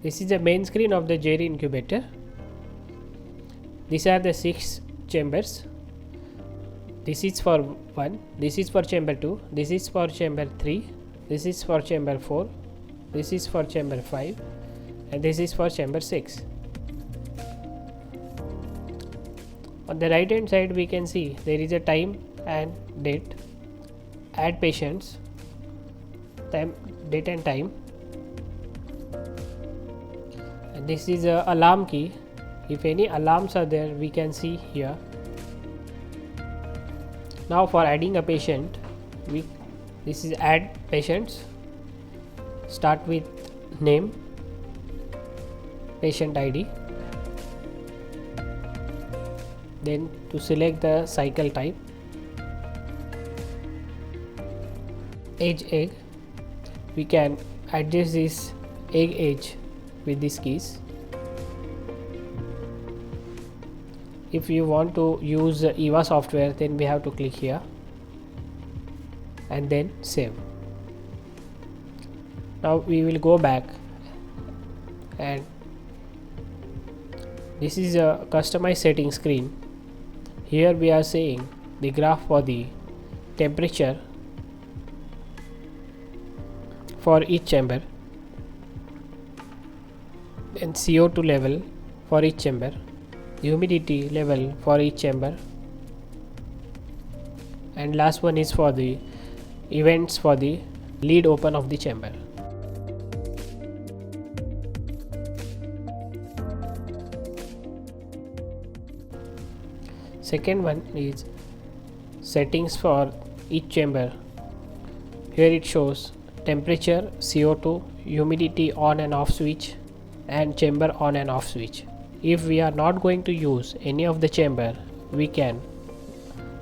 This is the main screen of the Jerry incubator. These are the 6 chambers. This is for 1, this is for chamber 2, this is for chamber 3, this is for chamber 4, this is for chamber 5, and this is for chamber 6. On the right hand side we can see there is a time and date, add patients, time, date and time, and this is a alarm key. If any alarms are there, we can see here. Now for adding a patient, this is add patients. Start with name, patient ID, then to select the cycle type, age egg. We can adjust this egg age with these keys. If you want to use EVA software, then we have to click here and then save. Now we will go back, and this is a customized setting screen. Here we are saying the graph for the temperature for each chamber and CO2 level for each chamber, humidity level for each chamber, and last one is for the events for the lid open of the chamber. Second one is settings for each chamber. Here it shows temperature, CO2, humidity on and off switch, and chamber on and off switch. If we are not going to use any of the chamber, we can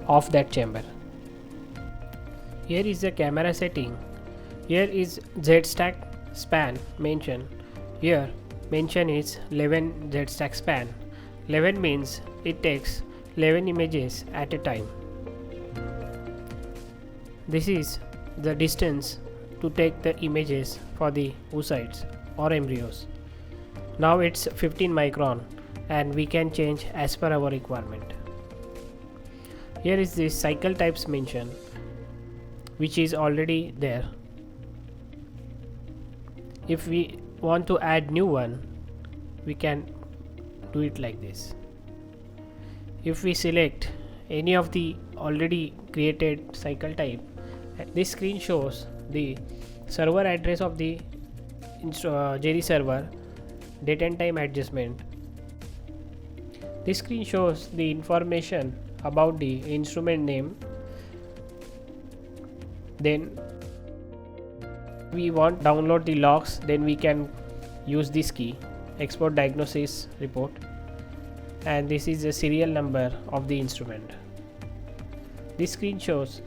off that chamber. Here is the camera setting. Here is Z-Stack span mentioned. Here mention is 11 Z-Stack span. 11 means it takes 11 images at a time. This is the distance to take the images for the oocytes or embryos. Now it's 15 micron and we can change as per our requirement. Here is the cycle types mentioned, which is already there. If we want to add new one, we can do it like this. If we select any of the already created cycle type, this screen shows the server address of the Jerry server, date and time adjustment. This screen shows the information about the instrument name. Then we want download the logs, then we can use this key, export diagnosis report, and this is the serial number of the instrument. This screen shows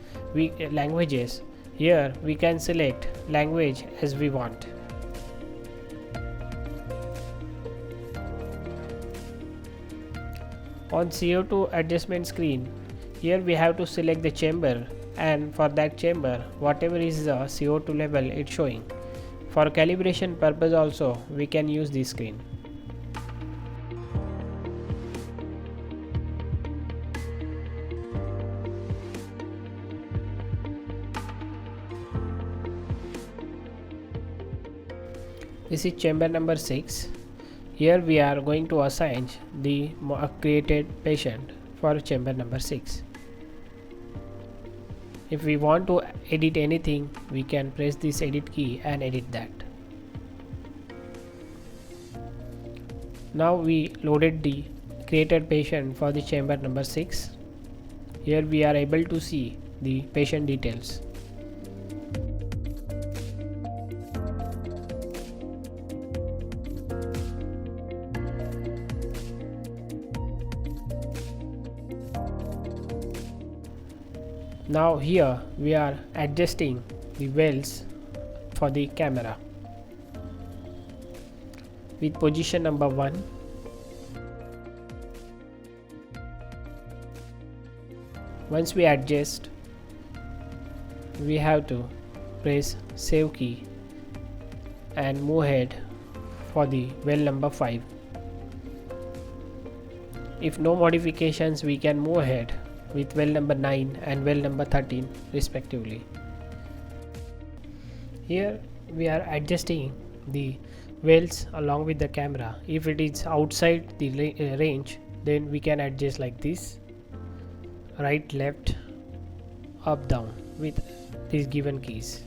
languages. Here we can select language as we want. On CO2 adjustment screen, here we have to select the chamber, and for that chamber whatever is the CO2 level it's showing. For calibration purpose also we can use this screen. This is chamber number 6. Here we are going to assign the created patient for chamber number 6. If we want to edit anything, we can press this edit key and edit that. Now we loaded the created patient for the chamber number 6. Here we are able to see the patient details. Now here we are adjusting the wells for the camera with position number 1. Once we adjust, we have to press save key and move ahead for the well number 5. If no modifications, we can move ahead with well number 9 and well number 13 respectively. Here we are adjusting the wells along with the camera. If it is outside the range, then we can adjust like this: right, left, up, down with these given keys.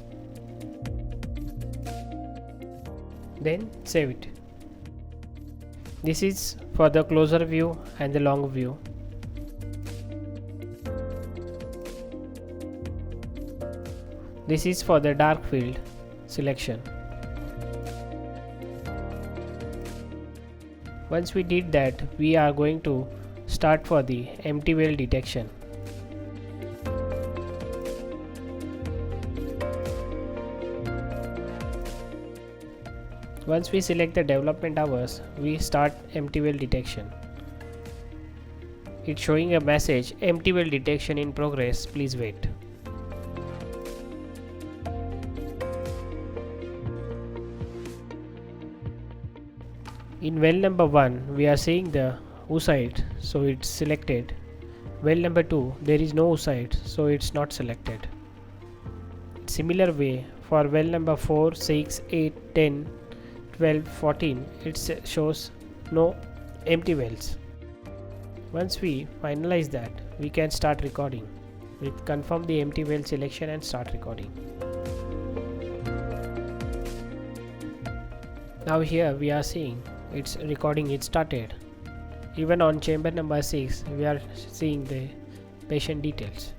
Then save it. This is for the closer view and the long view. This is for the dark field selection. Once we did that, we are going to start for the empty well detection. Once we select the development hours, we start empty well detection. It's showing a message, empty well detection in progress, please wait. In well number 1, we are seeing the oocyte, so it's selected. Well number 2, there is no oocyte, so it's not selected. Similar way, for well number 4, 6, 8, 10, 12, 14, it shows no empty wells. Once we finalize that, we can start recording. We confirm the empty well selection and start recording. Now here we are seeing it's recording, it started. Even on chamber number 6, we are seeing the patient details.